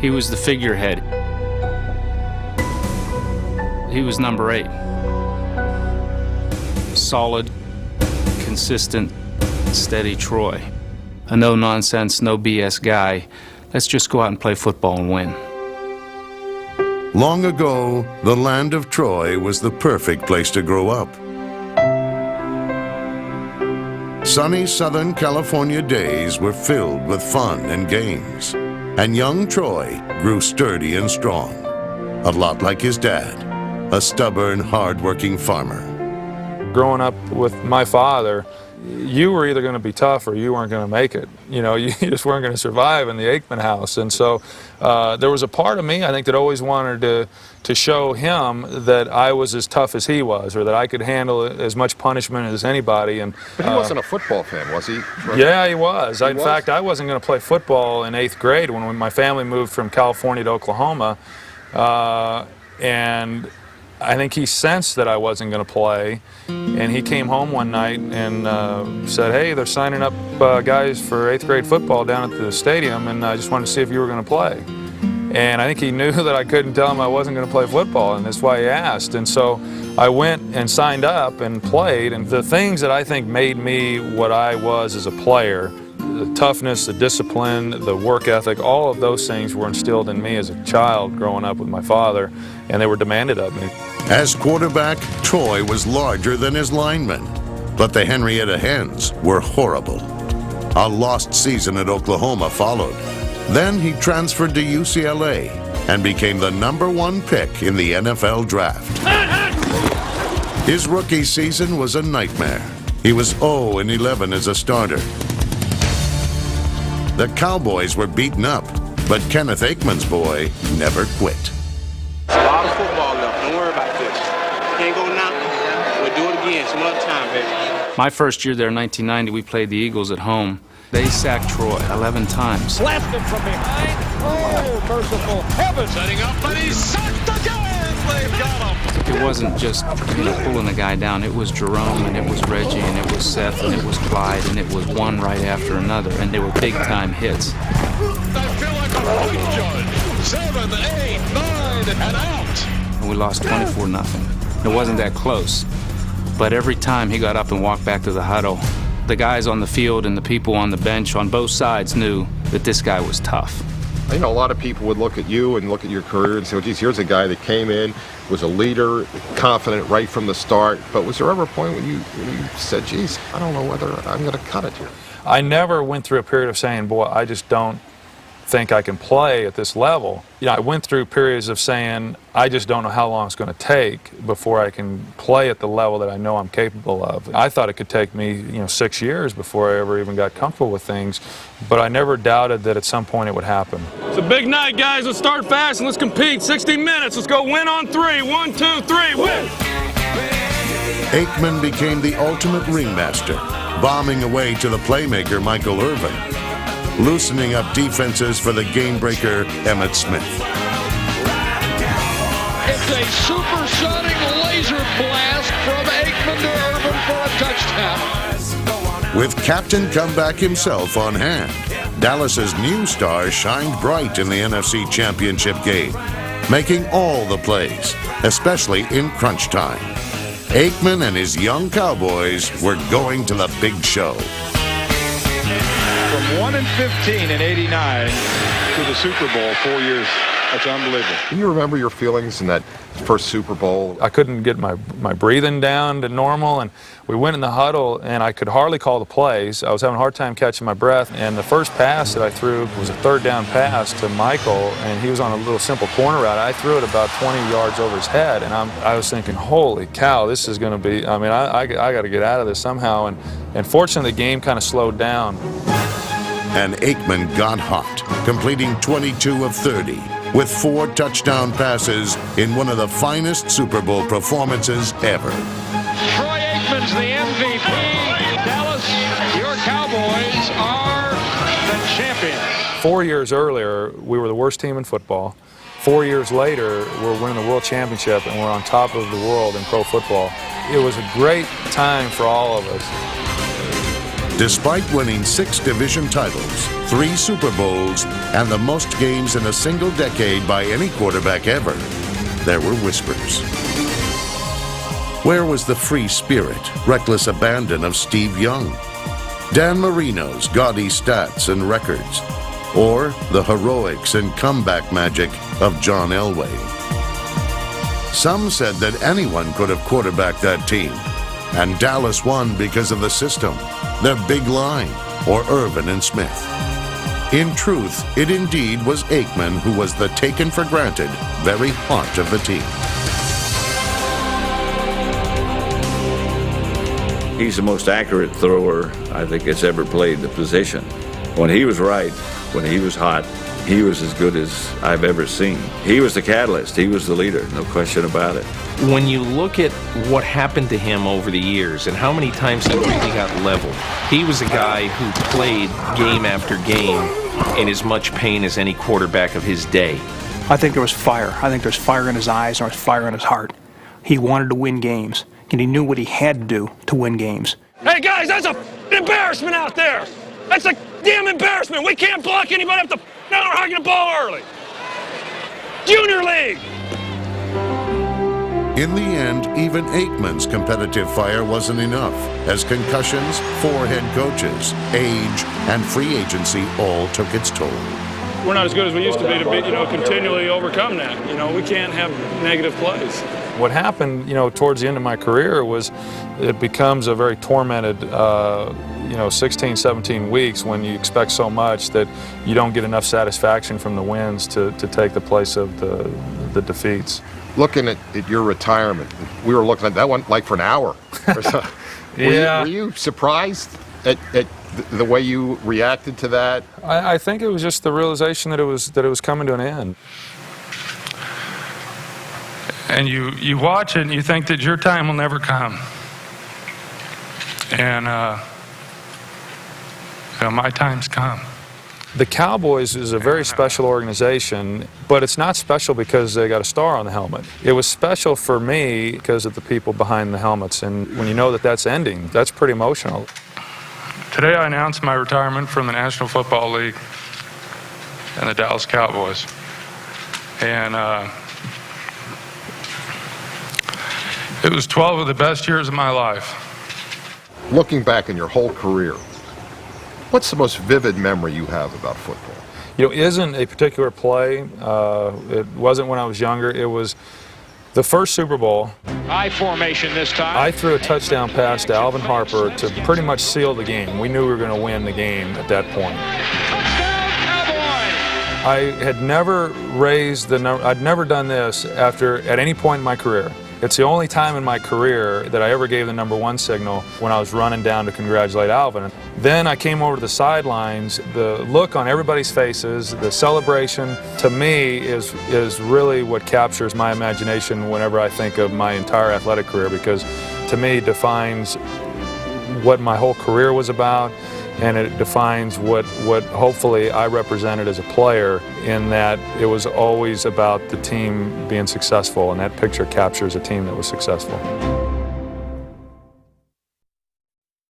He was the figurehead. He was number 8. Solid, consistent, steady Troy. A no-nonsense, no BS guy. Let's just go out and play football and win. Long ago, the land of Troy was the perfect place to grow up. Sunny Southern California days were filled with fun and games. And young Troy grew sturdy and strong. A lot like his dad, a stubborn, hard-working farmer. Growing up with my father, you were either going to be tough or you weren't going to make it. You know, you just weren't going to survive in the Aikman house. And so there was a part of me, I think, that always wanted to show him that I was as tough as he was, or that I could handle as much punishment as anybody. And but he wasn't a football fan, was he? Yeah, he was. In fact, I wasn't going to play football in 8th grade when my family moved from California to Oklahoma. And I think he sensed that I wasn't going to play, and he came home one night and said, "Hey, they're signing up guys for 8th grade football down at the stadium, and I just wanted to see if you were going to play." And I think he knew that I couldn't tell him I wasn't going to play football, and that's why he asked. And so I went and signed up and played, and the things that I think made me what I was as a player, the toughness, the discipline, the work ethic, all of those things were instilled in me as a child growing up with my father, and they were demanded of me. As quarterback, Troy was larger than his linemen, but the Henrietta Hens were horrible. A lost season at Oklahoma followed. Then he transferred to UCLA and became the #1 pick in the NFL draft. His rookie season was a nightmare. He was 0-11 as a starter. The Cowboys were beaten up, but Kenneth Aikman's boy never quit. There's a lot of football left. Don't worry about this. Can't go now. We'll do it again some other time, baby. My first year there in 1990, we played the Eagles at home. They sacked Troy 11 times. Blasted from behind. Oh, merciful heavens. Setting up, and he's sacked again. They've got him. It wasn't just, pulling a guy down. It was Jerome, and it was Reggie, and it was Seth, and it was Clyde, and it was one right after another, and they were big-time hits. I feel like a point judge. 7, 8, 9, and out. And we lost 24-0. It wasn't that close. But every time he got up and walked back to the huddle, the guys on the field and the people on the bench on both sides knew that this guy was tough. You know, a lot of people would look at you and look at your career and say, well, geez, here's a guy that came in, was a leader, confident right from the start. But was there ever a point when you said, geez, I don't know whether I'm going to cut it here? I never went through a period of saying, boy, I just don't think I can play at this level. I went through periods of saying, I just don't know how long it's going to take before I can play at the level that I know I'm capable of. I thought it could take me, 6 years before I ever even got comfortable with things, but I never doubted that at some point it would happen. It's a big night, guys. Let's start fast and let's compete. 60 minutes. Let's go win on 3. 1, 2, 3, win! Aikman became the ultimate ringmaster, bombing away to the playmaker Michael Irvin, loosening up defenses for the game-breaker Emmitt Smith. It's a supersonic laser blast from Aikman to Irvin for a touchdown. With Captain Comeback himself on hand, Dallas's new star shined bright in the NFC Championship game, making all the plays, especially in crunch time. Aikman and his young Cowboys were going to the big show. From 1-15 in '89 to the Super Bowl, 4 years. That's unbelievable. Do you remember your feelings in that first Super Bowl? I couldn't get my breathing down to normal, and we went in the huddle, and I could hardly call the plays. I was having a hard time catching my breath, and the first pass that I threw was a 3rd down pass to Michael, and he was on a little simple corner route. I threw it about 20 yards over his head, and I was thinking, holy cow, this is going to be, I got to get out of this somehow, and fortunately the game kind of slowed down. And Aikman got hot, completing 22 of 30, with 4 touchdown passes in one of the finest Super Bowl performances ever. Troy Aikman's the MVP. Dallas, your Cowboys are the champions. 4 years earlier, we were the worst team in football. 4 years later, we're winning the world championship, and we're on top of the world in pro football. It was a great time for all of us. Despite winning 6 division titles, 3 Super Bowls, and the most games in a single decade by any quarterback ever, there were whispers. Where was the free spirit, reckless abandon of Steve Young? Dan Marino's gaudy stats and records? Or the heroics and comeback magic of John Elway? Some said that anyone could have quarterbacked that team, and Dallas won because of the system, their big line, or Irvin and Smith. In truth, it indeed was Aikman who was the taken-for-granted very heart of the team. He's the most accurate thrower I think that's ever played the position. When he was right, when he was hot, he was as good as I've ever seen. He was the catalyst. He was the leader, no question about it. When you look at what happened to him over the years and how many times he really got leveled, he was a guy who played game after game in as much pain as any quarterback of his day. I think there was fire. I think there's fire in his eyes and there was fire in his heart. He wanted to win games, and he knew what he had to do to win games. Hey guys, that's a embarrassment out there. That's a damn embarrassment. We can't block anybody up the now we're hugging the ball early. Junior League. In the end, even Aikman's competitive fire wasn't enough, as concussions, 4 head coaches, age, and free agency all took its toll. We're not as good as we used to be, continually overcome that. We can't have negative plays. What happened, towards the end of my career was it becomes a very tormented, 16, 17 weeks when you expect so much that you don't get enough satisfaction from the wins to take the place of the defeats. Looking at your retirement, we were looking at that one like for an hour or so. Yeah. Were you surprised at the way you reacted to that? I think it was just the realization that it was coming to an end. And you watch it and you think that your time will never come. And my time's come. The Cowboys is a very special organization, but it's not special because they got a star on the helmet. It was special for me because of the people behind the helmets, and when you know that that's ending, that's pretty emotional. Today I announced my retirement from the National Football League and the Dallas Cowboys. And it was 12 of the best years of my life. Looking back in your whole career, what's the most vivid memory you have about football? Isn't a particular play. It wasn't when I was younger. It was the first Super Bowl. High formation this time. I threw a touchdown pass to Alvin Harper to pretty much seal the game. We knew we were going to win the game at that point. Touchdown, Cowboys! I had never raised the number. I'd never done this at any point in my career. It's the only time in my career that I ever gave the number 1 signal when I was running down to congratulate Alvin. Then I came over to the sidelines. The look on everybody's faces, the celebration, to me is really what captures my imagination whenever I think of my entire athletic career, because to me it defines what my whole career was about, and it defines what hopefully I represented as a player, in that it was always about the team being successful, and that picture captures a team that was successful.